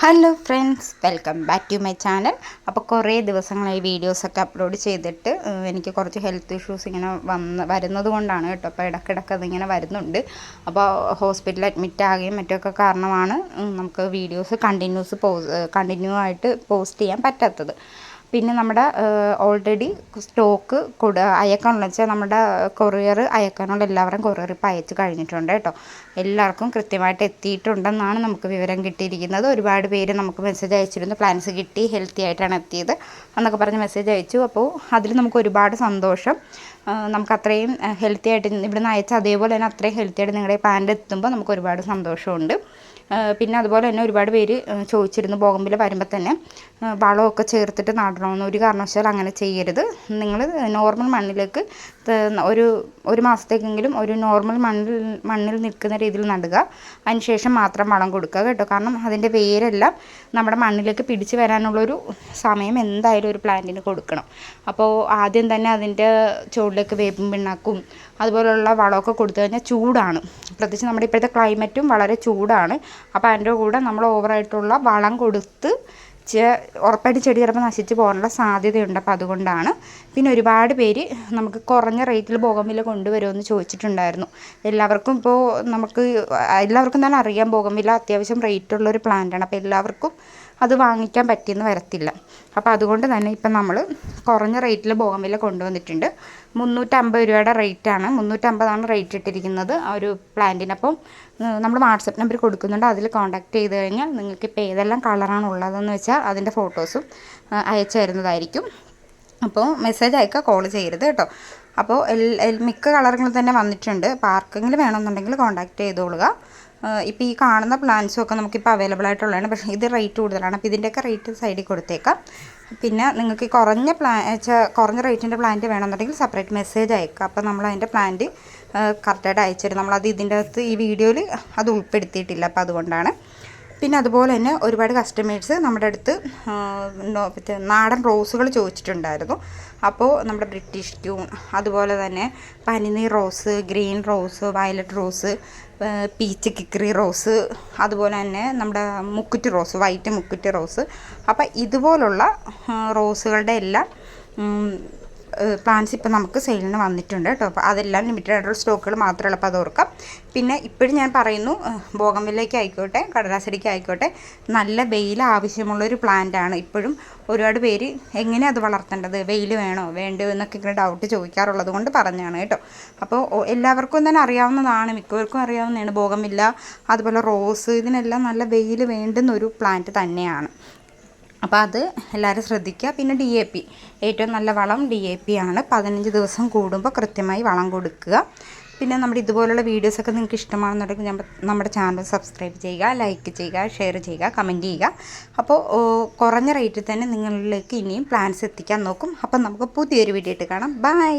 Hello friends, welcome back to my channel. അപ്പോൾ കുറേ ദിവസങ്ങളായി വീഡിയോസൊക്കെ അപ്ലോഡ് ചെയ്തിട്ട് എനിക്ക് കുറച്ച് ഹെൽത്ത് ഇഷ്യൂസ് ഇങ്ങനെ വരുന്നത് കൊണ്ടാണ് കേട്ടോ. അപ്പോൾ ഇടയ്ക്കിടയ്ക്ക് അതിങ്ങനെ വരുന്നുണ്ട്. അപ്പോൾ ഹോസ്പിറ്റലിൽ അഡ്മിറ്റ് ആകുകയും മറ്റൊക്കെ കാരണമാണ് നമുക്ക് വീഡിയോസ് കണ്ടിന്യൂ ആയിട്ട് പോസ്റ്റ് ചെയ്യാൻ പറ്റാത്തത്. പിന്നെ നമ്മുടെ ഓൾറെഡി സ്റ്റോക്ക് അയക്കാനുള്ള വെച്ചാൽ നമ്മുടെ കൊറിയർ അയക്കാനുള്ള എല്ലാവരും കൊറിയർ ഇപ്പോൾ അയച്ച് കഴിഞ്ഞിട്ടുണ്ട് കേട്ടോ. എല്ലാവർക്കും കൃത്യമായിട്ട് എത്തിയിട്ടുണ്ടെന്നാണ് നമുക്ക് വിവരം കിട്ടിയിരിക്കുന്നത്. ഒരുപാട് പേര് നമുക്ക് മെസ്സേജ് അയച്ചിരുന്നു, പ്ലാൻസ് കിട്ടി, ഹെൽത്തി ആയിട്ടാണ് എത്തിയത് എന്നൊക്കെ പറഞ്ഞ് മെസ്സേജ് അയച്ചു. അപ്പോൾ അതിൽ നമുക്ക് ഒരുപാട് സന്തോഷം. നമുക്ക് അത്രയും ഹെൽത്തി ആയിട്ട് ഇവിടുന്ന് അയച്ച അതേപോലെ തന്നെ അത്രയും ഹെൽത്തി ആയിട്ട് നിങ്ങളുടെ പ്ലാന്റ് എത്തുമ്പോൾ നമുക്ക് ഒരുപാട് സന്തോഷമുണ്ട്. പിന്നെ അതുപോലെ തന്നെ ഒരുപാട് പേര് ചോദിച്ചിരുന്നു ബോഗൺവില്ല വരുമ്പോൾ തന്നെ വളമൊക്കെ ചേർത്തിട്ട് നടണമെന്ന്. ഒരു കാരണവശാലും അങ്ങനെ ചെയ്യരുത്. നിങ്ങൾ നോർമൽ മണ്ണിലേക്ക് ഒരു മാസത്തേക്കെങ്കിലും ഒരു നോർമൽ മണ്ണിൽ നിൽക്കുന്ന രീതിയിൽ നടുക. അതിനുശേഷം മാത്രം വളം കൊടുക്കുക കേട്ടോ. കാരണം അതിൻ്റെ വേരെല്ലാം നമ്മുടെ മണ്ണിലേക്ക് പിടിച്ച് വരാനുള്ളൊരു സമയം എന്തായാലും ഒരു പ്ലാന്റിന് കൊടുക്കണം. അപ്പോൾ ആദ്യം തന്നെ അതിൻ്റെ ചുവട്ടിലേക്ക് വേപ്പും പിണ്ണാക്കും അതുപോലുള്ള വളമൊക്കെ കൊടുത്തു കഴിഞ്ഞാൽ ചൂടാണ്. പ്രത്യേകിച്ച് നമ്മുടെ ഇപ്പോഴത്തെ ക്ലൈമറ്റും വളരെ ചൂടാണ്. അപ്പോൾ അതിൻ്റെ കൂടെ നമ്മൾ ഓവറായിട്ടുള്ള വളം കൊടുത്ത് ഉറപ്പായിട്ട് ചെടി ചിലപ്പോൾ നശിച്ച് പോകാനുള്ള സാധ്യതയുണ്ട്. അപ്പോൾ അതുകൊണ്ടാണ്. പിന്നെ ഒരുപാട് പേര് നമുക്ക് കുറഞ്ഞ റേറ്റിൽ ബോഗൺവില്ല കൊണ്ടുവരുമെന്ന് ചോദിച്ചിട്ടുണ്ടായിരുന്നു. എല്ലാവർക്കും തന്നെ അറിയാം ബോഗൺവില്ല അത്യാവശ്യം റേറ്റുള്ളൊരു പ്ലാന്റാണ്. അപ്പോൾ എല്ലാവർക്കും അത് വാങ്ങിക്കാൻ പറ്റിയെന്ന് വരത്തില്ല. അപ്പോൾ അതുകൊണ്ട് തന്നെ ഇപ്പം നമ്മൾ കുറഞ്ഞ റേറ്റിൽ ബോഗൺവില്ല കൊണ്ടുവന്നിട്ടുണ്ട്. 350 രൂപയുടെ റേറ്റാണ്. 350 റേറ്റ് ഇട്ടിരിക്കുന്നത് ആ ഒരു പ്ലാന്റിന്. അപ്പം നമ്മൾ വാട്സപ്പ് നമ്പർ കൊടുക്കുന്നുണ്ട്. അതിൽ കോൺടാക്റ്റ് ചെയ്ത് കഴിഞ്ഞാൽ നിങ്ങൾക്ക് ഇപ്പോൾ ഏതെല്ലാം കളറാണ് ഉള്ളതെന്ന് വെച്ചാൽ അതിൻ്റെ ഫോട്ടോസും അയച്ചു തരുന്നതായിരിക്കും. അപ്പോൾ മെസ്സേജ് അയക്കുക, കോൾ ചെയ്യരുത് കേട്ടോ. അപ്പോൾ മിക്ക കളറുകളും തന്നെ വന്നിട്ടുണ്ട്. അപ്പോൾ ആർക്കെങ്കിലും വേണമെന്നുണ്ടെങ്കിൽ കോൺടാക്റ്റ് ചെയ്തോളുക. ഇപ്പോൾ ഈ കാണുന്ന പ്ലാൻസും ഒക്കെ നമുക്കിപ്പോൾ അവൈലബിൾ ആയിട്ടുള്ളതാണ്. പക്ഷേ ഇത് റേറ്റ് കൂടുതലാണ്. അപ്പോൾ ഇതിൻ്റെയൊക്കെ റേറ്റ് സൈഡിൽ കൊടുത്തേക്കാം. പിന്നെ നിങ്ങൾക്ക് കുറഞ്ഞ റേറ്റിൻ്റെ പ്ലാന്റ് വേണമെന്നുണ്ടെങ്കിൽ സെപ്പറേറ്റ് മെസ്സേജ് അയക്കുക. അപ്പോൾ നമ്മൾ അതിൻ്റെ പ്ലാന്റ് കറക്റ്റായിട്ട് അയച്ചു തരും. നമ്മളത് ഇതിൻ്റെ അകത്ത് ഈ വീഡിയോയിൽ അത് ഉൾപ്പെടുത്തിയിട്ടില്ല. അപ്പോൾ അതുകൊണ്ടാണ്. പിന്നെ അതുപോലെ തന്നെ ഒരുപാട് കസ്റ്റമേഴ്സ് നമ്മുടെ അടുത്ത് നാടൻ റോസുകൾ ചോദിച്ചിട്ടുണ്ടായിരുന്നു. അപ്പോൾ നമ്മുടെ ബ്രിട്ടീഷ് ട്യൂൺ, അതുപോലെ തന്നെ പനിനീർ rose, green rose, violet rose, peach കിക്കറി റോസ്, അതുപോലെ തന്നെ നമ്മുടെ മുക്കുറ്റി റോസ്, വൈറ്റ് മുക്കുറ്റി റോസ്. അപ്പോൾ ഇതുപോലുള്ള റോസുകളുടെ എല്ലാം പ്ലാന്റ്സ് ഇപ്പോൾ നമുക്ക് സെയിലിന് വന്നിട്ടുണ്ട് കേട്ടോ. അപ്പോൾ അതെല്ലാം ലിമിറ്റഡ് ആയിട്ടുള്ള സ്റ്റോക്കുകൾ മാത്രമേ ഉള്ളൂ. അപ്പോൾ അത് ഓർക്കാം. പിന്നെ ഇപ്പോഴും ഞാൻ പറയുന്നു, ബോഗൺവില്ലയ്ക്ക് ആയിക്കോട്ടെ കടലാസെടിക്ക് ആയിക്കോട്ടെ നല്ല വെയിൽ ആവശ്യമുള്ളൊരു പ്ലാന്റാണ്. ഇപ്പോഴും ഒരുപാട് പേര് എങ്ങനെയാണ് അത് വളർത്തേണ്ടത്, വെയിൽ വേണോ വേണ്ടോ എന്നൊക്കെ ഇങ്ങനെ ഡൗട്ട് ചോദിക്കാറുള്ളത് കൊണ്ട് പറഞ്ഞാണ് കേട്ടോ. അപ്പോൾ എല്ലാവർക്കും തന്നെ അറിയാവുന്നതാണ്, മിക്കവർക്കും അറിയാവുന്നതാണ് ബോഗൺവില്ല അതുപോലെ റോസ്, ഇതിനെല്ലാം നല്ല വെയിൽ വേണ്ടുന്നൊരു പ്ലാന്റ് തന്നെയാണ്. അപ്പോൾ അത് എല്ലാവരും ശ്രദ്ധിക്കുക. പിന്നെ DAP, ഏറ്റവും നല്ല വളം DAP ആണ്. 15 ദിവസം കൂടുമ്പോൾ കൃത്യമായി വളം കൊടുക്കുക. പിന്നെ നമ്മുടെ ഇതുപോലുള്ള വീഡിയോസൊക്കെ നിങ്ങൾക്ക് ഇഷ്ടമാണെന്നുണ്ടെങ്കിൽ നമ്മുടെ ചാനൽ സബ്സ്ക്രൈബ് ചെയ്യുക, ലൈക്ക് ചെയ്യുക, ഷെയർ ചെയ്യുക, കമൻറ്റ് ചെയ്യുക. അപ്പോൾ കുറഞ്ഞ റേറ്റിൽ തന്നെ നിങ്ങളിലേക്ക് ഇനിയും പ്ലാൻസ് എത്തിക്കാൻ നോക്കും. അപ്പം നമുക്ക് പുതിയൊരു വീഡിയോ ആയിട്ട് കാണാം. ബൈ.